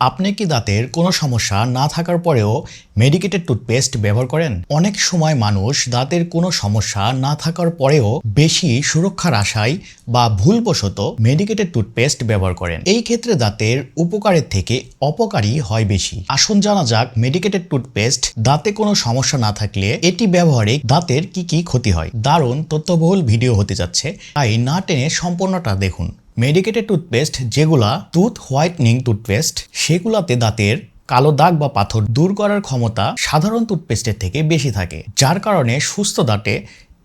আপনি কি দাঁতের কোনো সমস্যা না থাকার পরেও মেডিকেটেড টুথপেস্ট ব্যবহার করেন? অনেক সময় মানুষ দাঁতের কোনো সমস্যা না থাকার পরেও বেশি সুরক্ষার আশায় বা ভুলবশত মেডিকেটেড টুথপেস্ট ব্যবহার করেন। এই ক্ষেত্রে দাঁতের উপকারের থেকে অপকারী হয় বেশি। আসুন জানা যাক মেডিকেটেড টুথপেস্ট দাঁতে কোনো সমস্যা না থাকলে এটি ব্যবহারে দাঁতের কি ক্ষতি হয়। দারুণ তথ্যবহুল ভিডিও হতে যাচ্ছে, তাই না টেনে সম্পূর্ণটা দেখুন। মেডিকেটেড টুথপেস্ট যেগুলা টুথ হোয়াইটনিং টুথপেস্ট, সেগুলাতে দাঁতের কালো দাগ বা পাথর দূর করার ক্ষমতা সাধারণ টুথপেস্টের থেকে বেশি থাকে, যার কারণে সুস্থ দাঁতে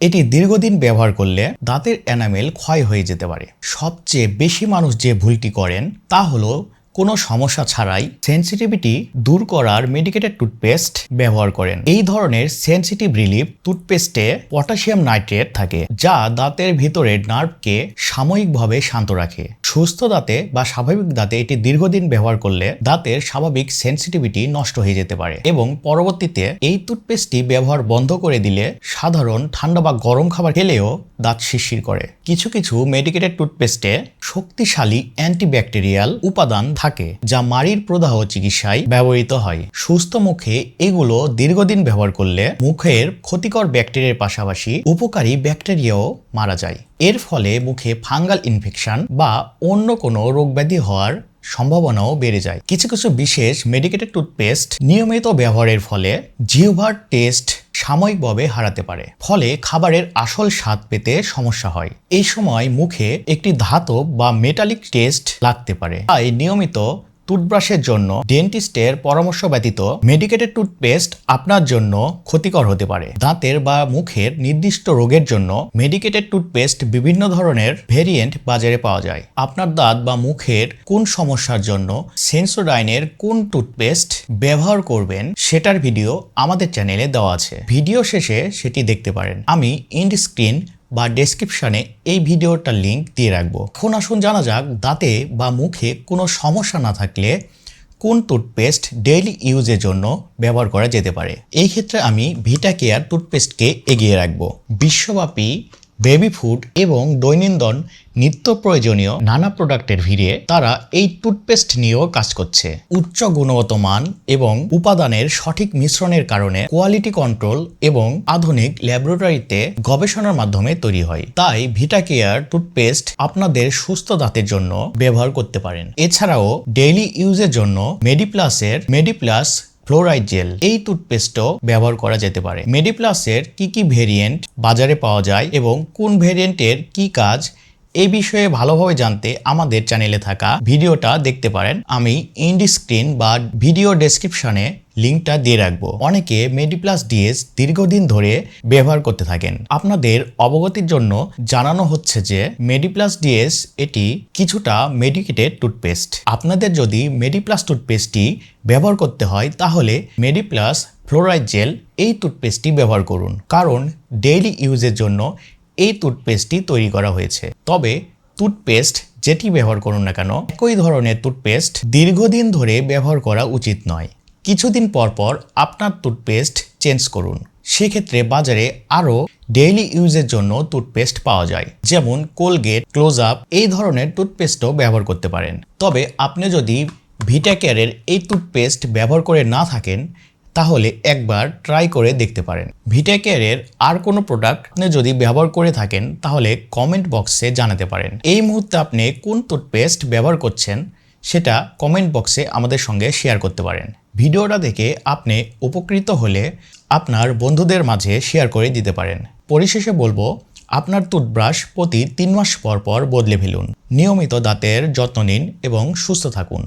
এটি দীর্ঘদিন ব্যবহার করলে দাঁতের এনামেল ক্ষয় হয়ে যেতে পারে। সবচেয়ে বেশি মানুষ যে ভুলটি করেন তা হলো কোনো সমস্যা ছাড়াই সেনসিটিভিটি দূর করার মেডিকেটেড টুথপেস্ট ব্যবহার করেন। এই ধরনের সেনসিটিভ রিলিফ টুথপেস্টে পটাশিয়াম নাইট্রেট থাকে, যা দাঁতের ভিতরের নার্ভকে সাময়িকভাবে শান্ত রাখে। সুস্থ দাঁতে বা স্বাভাবিক দাঁতে এটি দীর্ঘদিন ব্যবহার করলে দাঁতের স্বাভাবিক সেনসিটিভিটি নষ্ট হয়ে যেতে পারে এবং পরবর্তীতে এই টুথপেস্টটি ব্যবহার বন্ধ করে দিলে সাধারণ ঠান্ডা বা গরম খাবার খেলেও দাঁত শিরশির করে। কিছু কিছু মেডিকেটেড টুথপেস্টে শক্তিশালী অ্যান্টিব্যাকটেরিয়াল উপাদান থাকে, যা মাড়ির প্রদাহ চিকিৎসায় ব্যবহৃত হয়। সুস্থ মুখে এগুলো দীর্ঘদিন ব্যবহার করলে মুখের ক্ষতিকর ব্যাকটেরিয়ার পাশাপাশি উপকারী ব্যাকটেরিয়াও মারা যায়। এর ফলে মুখে ফাঙ্গাল ইনফেকশন বা অন্য কোনো রোগব্যাধি হওয়ার সম্ভাবনাও বেড়ে যায়। কিছু কিছু বিশেষ মেডিকেটেড টুথপেস্ট নিয়মিত ব্যবহারের ফলে জিহ্বার টেস্ট সাময়িকভাবে হারাতে পারে, ফলে খাবারের আসল স্বাদ পেতে সমস্যা হয়। এই সময় মুখে একটি ধাতব বা মেটালিক টেস্ট লাগতে পারে। তাই নিয়মিত টুথব্রাশের জন্য ডেন্টিস্টের পরামর্শ ব্যতীত মেডিকেটেড টুথপেস্ট আপনার জন্য ক্ষতিকর হতে পারে। দাঁতের বা মুখের নির্দিষ্ট রোগের জন্য মেডিকেটেড টুথপেস্ট বিভিন্ন ধরনের ভেরিয়েন্ট বাজারে পাওয়া যায়। আপনার দাঁত বা মুখের কোন সমস্যার জন্য সেন্সোডাইনের কোন টুথপেস্ট ব্যবহার করবেন সেটার ভিডিও আমাদের চ্যানেলে দেওয়া আছে, ভিডিও শেষে সেটি দেখতে পারেন। আমি এন্ড স্ক্রিন বা ডেসক্রিপশনে এই ভিডিওটার লিঙ্ক দিয়ে রাখবো। এখন আসুন জানা যাক দাঁতে বা মুখে কোনো সমস্যা না থাকলে কোন টুথপেস্ট ডেইলি ইউজের জন্য ব্যবহার করা যেতে পারে। এই ক্ষেত্রে আমি ভিটা কেয়ার টুথপেস্টকে এগিয়ে রাখবো। বিশ্বব্যাপী বেবি ফুড এবং দৈনন্দিন নিত্য প্রয়োজনীয় নানা প্রোডাক্টের ভিড়ে তারা এই টুথপেস্ট নিয়েও কাজ করছে। উচ্চ গুণগত মান এবং উপাদানের সঠিক মিশ্রণের কারণে কোয়ালিটি কন্ট্রোল এবং আধুনিক ল্যাবরেটরিতে গবেষণার মাধ্যমে তৈরি হয়। তাই ভিটা কেয়ার টুথপেস্ট আপনাদের সুস্থ দাঁতের জন্য ব্যবহার করতে পারেন। এছাড়াও ডেইলি ইউজের জন্য মেডিপ্লাস ফ্লোরাইড জেল এই টুথপেস্টও ব্যবহার করা যেতে পারে। মেডিপ্লাসের কি ভেরিয়েন্ট বাজারে পাওয়া যায় এবং কোন ভেরিয়েন্টের কি কাজ, এই বিষয়ে ভালোভাবে জানতে আমাদের চ্যানেলে থাকা ভিডিওটা দেখতে পারেন। আমি এন্ড স্ক্রিন বা ভিডিও ডেসক্রিপশনে লিঙ্কটা দিয়ে রাখবো। অনেকে মেডিপ্লাস ডিএস দীর্ঘদিন ধরে ব্যবহার করতে থাকেন। আপনাদের অবগতির জন্য জানানো হচ্ছে যে মেডিপ্লাস ডিএস এটি কিছুটা মেডিকেটেড টুথপেস্ট। আপনাদের যদি মেডিপ্লাস টুথপেস্টটি ব্যবহার করতে হয় তাহলে মেডিপ্লাস ফ্লোরাইড জেল এই টুথপেস্টটি ব্যবহার করুন, কারণ ডেইলি ইউজের জন্য এই টুথপেস্টটি তৈরি করা হয়েছে। তবে টুথপেস্ট যেটি ব্যবহার করুন না কেন, একই ধরনের টুথপেস্ট দীর্ঘদিন ধরে ব্যবহার করা উচিত নয়। কিছুদিন পর পর আপনার টুথপেস্ট চেঞ্জ করুন। সেক্ষেত্রে বাজারে আরও ডেইলি ইউজের জন্য টুথপেস্ট পাওয়া যায়, যেমন কোলগেট, ক্লোজ আপ এই ধরনের টুথপেস্টও ব্যবহার করতে পারেন। তবে আপনি যদি ভিটা কেয়ারের এই টুথপেস্ট ব্যবহার করে না থাকেন তাহলে একবার ট্রাই করে দেখতে পারেন। ভিটা কেয়ারের আর কোনো প্রোডাক্ট আপনি যদি ব্যবহার করে থাকেন তাহলে কমেন্ট বক্সে জানাতে পারেন। এই মুহূর্তে আপনি কোন টুথপেস্ট ব্যবহার করছেন সেটা কমেন্ট বক্সে আমাদের সঙ্গে শেয়ার করতে পারেন। ভিডিওটা দেখে আপনি উপকৃত হলে আপনার বন্ধুদের মাঝে শেয়ার করে দিতে পারেন। পরিশেষে বলবো, আপনার টুথব্রাশ প্রতি 3 মাস পর পর বদলে ফেলুন। নিয়মিত দাঁতের যত্ন নিন এবং সুস্থ থাকুন।